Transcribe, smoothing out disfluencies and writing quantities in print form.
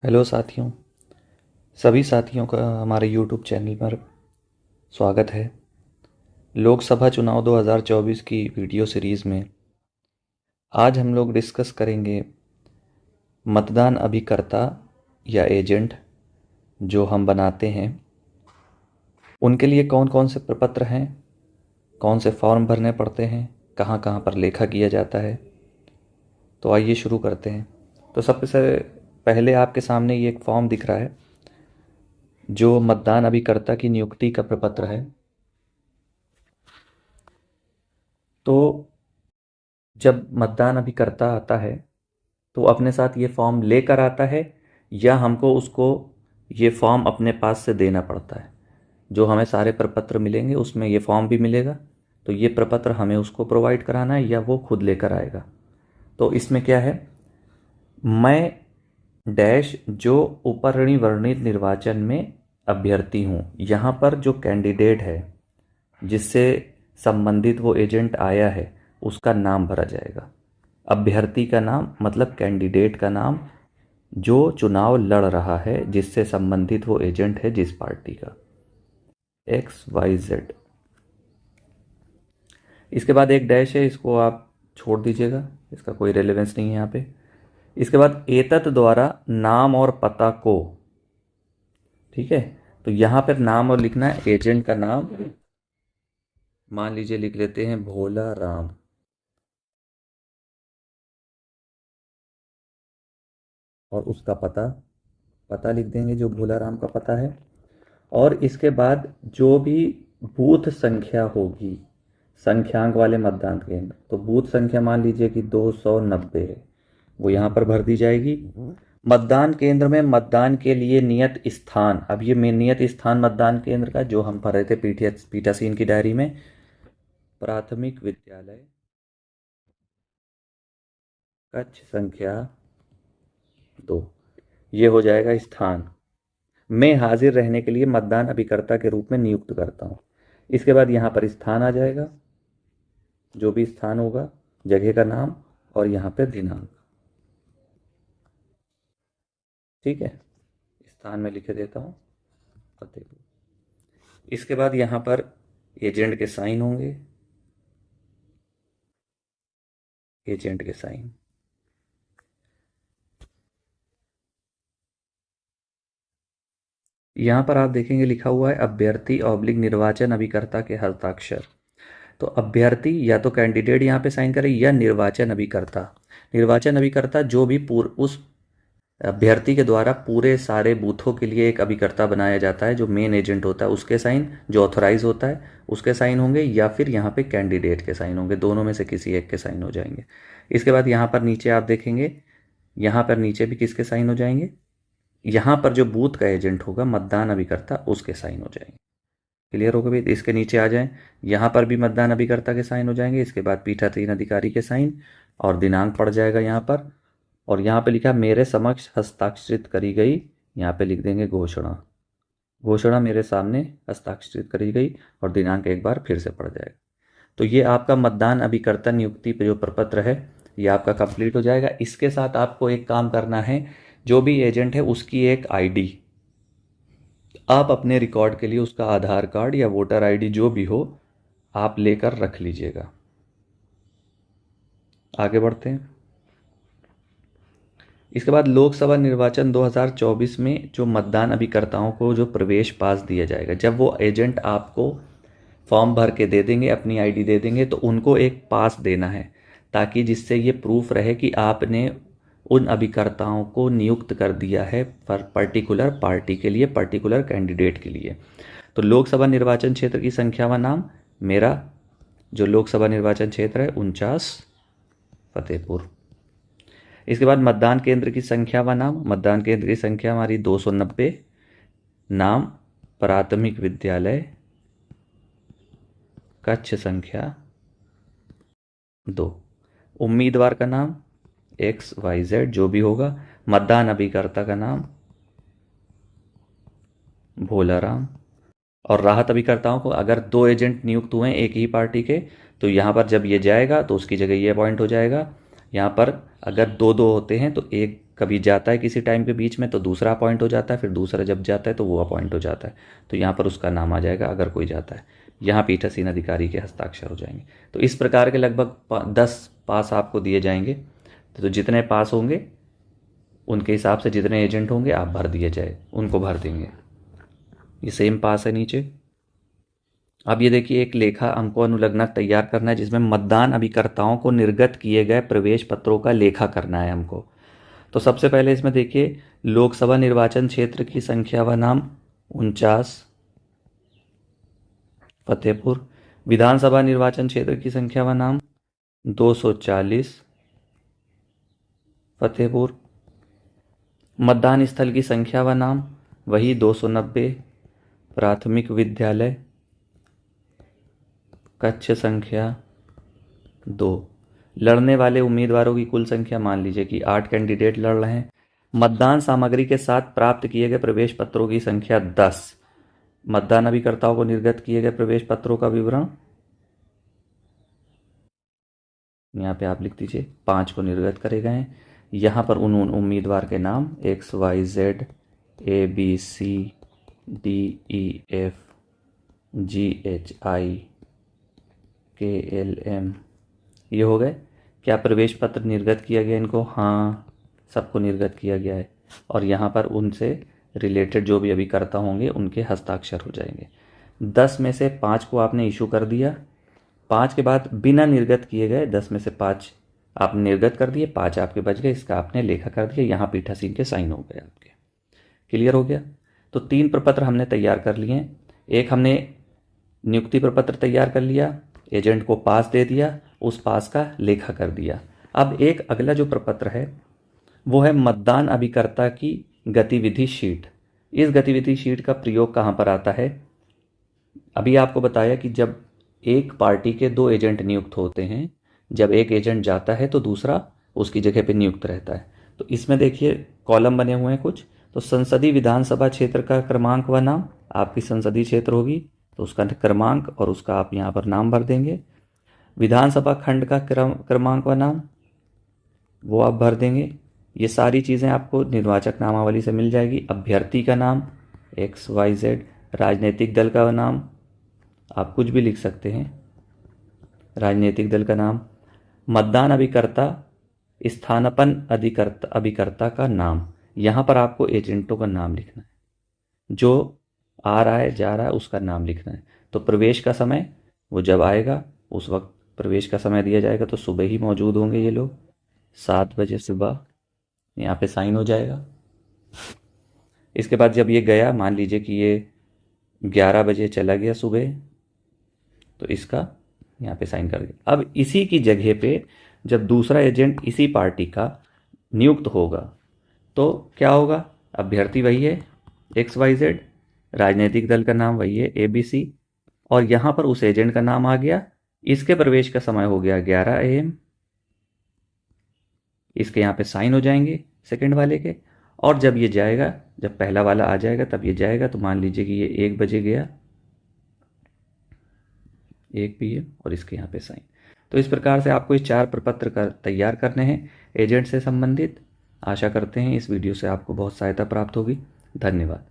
Hello साथियों। सभी साथियों का हमारे यूट्यूब चैनल पर स्वागत है। लोकसभा चुनाव 2024 की वीडियो सीरीज़ में आज हम लोग डिस्कस करेंगे मतदान अभिकर्ता या एजेंट जो हम बनाते हैं, उनके लिए कौन कौन से प्रपत्र हैं, कौन से फॉर्म भरने पड़ते हैं, कहाँ कहाँ पर लेखा किया जाता है। तो आइए शुरू करते हैं। तो सबसे पहले आपके सामने ये एक फॉर्म दिख रहा है जो मतदान अभिकर्ता की नियुक्ति का प्रपत्र है। तो जब मतदान अभिकर्ता आता है तो अपने साथ ये फॉर्म लेकर आता है या हमको उसको ये फॉर्म अपने पास से देना पड़ता है। जो हमें सारे प्रपत्र मिलेंगे उसमें ये फॉर्म भी मिलेगा, तो ये प्रपत्र हमें उसको प्रोवाइड कराना है या वो खुद लेकर आएगा। तो इसमें क्या है, मैं डैश जो ऊपरणी वर्णित निर्वाचन में अभ्यर्थी हूँ, यहाँ पर जो कैंडिडेट है जिससे संबंधित वो एजेंट आया है उसका नाम भरा जाएगा। अभ्यर्थी का नाम मतलब कैंडिडेट का नाम, जो चुनाव लड़ रहा है जिससे संबंधित वो एजेंट है जिस पार्टी का, XYZ। इसके बाद एक डैश है, इसको आप छोड़ दीजिएगा, इसका कोई रेलेवेंस नहीं है यहाँ पे। इसके बाद एतत् द्वारा नाम और पता को, ठीक है, तो यहाँ पर नाम और लिखना है एजेंट का नाम। मान लीजिए लिख लेते हैं भोला राम, और उसका पता पता लिख देंगे जो भोला राम का पता है। और इसके बाद जो भी बूथ संख्या होगी, संख्यांक वाले मतदान केंद्र, तो बूथ संख्या मान लीजिए कि 290 है, वो यहाँ पर भर दी जाएगी। मतदान केंद्र में मतदान के लिए नियत स्थान, अब ये नियत स्थान मतदान केंद्र का जो हम भर रहे थे पीठासीन की डायरी में, प्राथमिक विद्यालय कक्ष संख्या 2, ये हो जाएगा स्थान। मैं हाजिर रहने के लिए मतदान अभिकर्ता के रूप में नियुक्त करता हूँ। इसके बाद यहाँ पर स्थान आ जाएगा, जो भी स्थान होगा, जगह का नाम और यहाँ पे दिनांक। ठीक है, स्थान में लिखे देता हूँ फतेहपुर। इसके बाद यहाँ पर एजेंट के साइन होंगे, एजेंट के साइन। यहाँ पर आप देखेंगे लिखा हुआ है अभ्यर्थी ऑब्लिक निर्वाचन अभिकर्ता के हस्ताक्षर। तो अभ्यर्थी या तो कैंडिडेट यहाँ पे साइन करे या निर्वाचन अभिकर्ता। निर्वाचन अभिकर्ता जो भी उस अभ्यर्थी के द्वारा पूरे सारे बूथों के लिए एक अभिकर्ता बनाया जाता है, जो मेन एजेंट होता है उसके साइन, जो ऑथोराइज होता है उसके साइन होंगे, या फिर यहाँ पे कैंडिडेट के साइन होंगे, दोनों में से किसी एक के साइन हो जाएंगे। इसके बाद यहाँ पर नीचे आप देखेंगे, यहाँ पर नीचे भी किसके साइन हो जाएंगे, यहाँ पर जो बूथ का एजेंट होगा मतदान अभिकर्ता उसके साइन हो जाएंगे। क्लियर हो गया भाई। इसके नीचे आ जाएं, यहाँ पर भी मतदान अभिकर्ता के साइन हो जाएंगे। इसके बाद पीठासीन अधिकारी के साइन और दिनांक पड़ जाएगा यहाँ पर। और यहाँ पे लिखा मेरे समक्ष हस्ताक्षरित करी गई, यहाँ पे लिख देंगे घोषणा। घोषणा मेरे सामने हस्ताक्षरित करी गई, और दिनांक एक बार फिर से पड़ जाएगा। तो ये आपका मतदान अभिकर्ता नियुक्ति पे जो प्रपत्र है ये आपका कंप्लीट हो जाएगा। इसके साथ आपको एक काम करना है, जो भी एजेंट है उसकी एक आईडी आप अपने रिकॉर्ड के लिए उसका आधार कार्ड या वोटर आईडी जो भी हो आप लेकर रख लीजिएगा। आगे बढ़ते हैं। इसके बाद लोकसभा निर्वाचन 2024 में जो मतदान अभिकर्ताओं को जो प्रवेश पास दिया जाएगा, जब वो एजेंट आपको फॉर्म भर के दे देंगे, अपनी आईडी दे देंगे, तो उनको एक पास देना है, ताकि जिससे ये प्रूफ रहे कि आपने उन अभिकर्ताओं को नियुक्त कर दिया है पर्टिकुलर पार्टी के लिए, पर्टिकुलर कैंडिडेट के लिए। तो लोकसभा निर्वाचन क्षेत्र की संख्या व नाम, मेरा जो लोकसभा निर्वाचन क्षेत्र है 49 फतेहपुर। इसके बाद मतदान केंद्र की संख्या व नाम, मतदान केंद्र की संख्या हमारी 290, नाम प्राथमिक विद्यालय कक्ष संख्या 2, उम्मीदवार का नाम XYZ जो भी होगा, मतदान अभिकर्ता का नाम भोला राम। और राहत अभिकर्ताओं को, अगर 2 एजेंट नियुक्त हुए हैं एक ही पार्टी के, तो यहाँ पर जब ये जाएगा तो उसकी जगह ये अपॉइंट हो जाएगा। यहाँ पर अगर 2-2 होते हैं तो एक कभी जाता है किसी टाइम के बीच में तो दूसरा अपॉइंट हो जाता है, फिर दूसरा जब जाता है तो वो अपॉइंट हो जाता है, तो यहाँ पर उसका नाम आ जाएगा अगर कोई जाता है। यहाँ पीठासीन अधिकारी के हस्ताक्षर हो जाएंगे। तो इस प्रकार के लगभग 10 पास आपको दिए जाएंगे। तो जितने पास होंगे उनके हिसाब से जितने एजेंट होंगे आप भर दिए जाए, उनको भर देंगे। ये सेम पास है नीचे। अब ये देखिए, एक लेखा अंको अनुलग्नक तैयार करना है जिसमें मतदान अभिकर्ताओं को निर्गत किए गए प्रवेश पत्रों का लेखा करना है हमको। तो सबसे पहले इसमें देखिए, लोकसभा निर्वाचन क्षेत्र की संख्या व नाम 49 फतेहपुर। विधानसभा निर्वाचन क्षेत्र की संख्या व नाम 240 फतेहपुर। मतदान स्थल की संख्या व नाम वही 290 प्राथमिक विद्यालय कक्ष संख्या 2। लड़ने वाले उम्मीदवारों की कुल संख्या मान लीजिए कि 8 कैंडिडेट लड़ रहे हैं। मतदान सामग्री के साथ प्राप्त किए गए प्रवेश पत्रों की संख्या 10। मतदान अभिकर्ताओं को निर्गत किए गए प्रवेश पत्रों का विवरण यहाँ पे आप लिख दीजिए, 5 को निर्गत करे गए हैं। यहाँ पर उन उम्मीदवार के नाम XYZ ABC DEF GHI KLM ये हो गए। क्या प्रवेश पत्र निर्गत किया गया इनको? हाँ, सबको निर्गत किया गया है। और यहाँ पर उनसे रिलेटेड जो भी अभिकर्ता होंगे उनके हस्ताक्षर हो जाएंगे। 10 में से 5 को आपने इशू कर दिया। 5 के बाद बिना निर्गत किए गए 10 में से 5 आपने निर्गत कर दिए, 5 आपके बच गए, इसका आपने लेखा कर दिया। यहाँ पीठासीन के साइन हो गए आपके। क्लियर हो गया? तो 3 प्रपत्र हमने तैयार कर लिए हैं। एक हमने नियुक्ति प्रपत्र तैयार कर लिया, एजेंट को पास दे दिया, उस पास का लेखा कर दिया। अब एक अगला जो प्रपत्र है वो है मतदान अभिकर्ता की गतिविधि शीट। इस गतिविधि शीट का प्रयोग कहाँ पर आता है? अभी आपको बताया कि जब एक पार्टी के 2 एजेंट नियुक्त होते हैं, जब एक एजेंट जाता है तो दूसरा उसकी जगह पे नियुक्त रहता है। तो इसमें देखिए कॉलम बने हुए हैं कुछ। तो संसदीय विधानसभा क्षेत्र का क्रमांक व नाम, आपकी संसदीय क्षेत्र होगी तो उसका क्रमांक और उसका आप यहाँ पर नाम भर देंगे। विधानसभा खंड का क्रमांक व नाम वो आप भर देंगे। ये सारी चीज़ें आपको निर्वाचक नामावली से मिल जाएगी। अभ्यर्थी का नाम XYZ, राजनीतिक दल का नाम आप कुछ भी लिख सकते हैं, राजनीतिक दल का नाम, मतदान अभिकर्ता स्थानापन्न अभिकर्ता का नाम। यहाँ पर आपको एजेंटों का नाम लिखना है, जो आ रहा है जा रहा है उसका नाम लिखना है। तो प्रवेश का समय वो जब आएगा उस वक्त प्रवेश का समय दिया जाएगा, तो सुबह ही मौजूद होंगे ये लोग, 7 बजे सुबह यहाँ पे साइन हो जाएगा। इसके बाद जब ये गया, मान लीजिए कि ये 11 बजे चला गया सुबह, तो इसका यहाँ पे साइन कर दिया। अब इसी की जगह पे जब दूसरा एजेंट इसी पार्टी का नियुक्त होगा तो क्या होगा? अभ्यर्थी वही है XYZ, राजनीतिक दल का नाम वही है ABC, और यहाँ पर उस एजेंट का नाम आ गया। इसके प्रवेश का समय हो गया 11 AM। इसके यहाँ पे साइन हो जाएंगे सेकंड वाले के। और जब ये जाएगा, जब पहला वाला आ जाएगा तब ये जाएगा। तो मान लीजिए कि ये 1 बजे गया, 1 PM, और इसके यहाँ पे साइन। तो इस प्रकार से आपको ये 4 प्रपत्र तैयार करने हैं एजेंट से संबंधित। आशा करते हैं इस वीडियो से आपको बहुत सहायता प्राप्त होगी। धन्यवाद।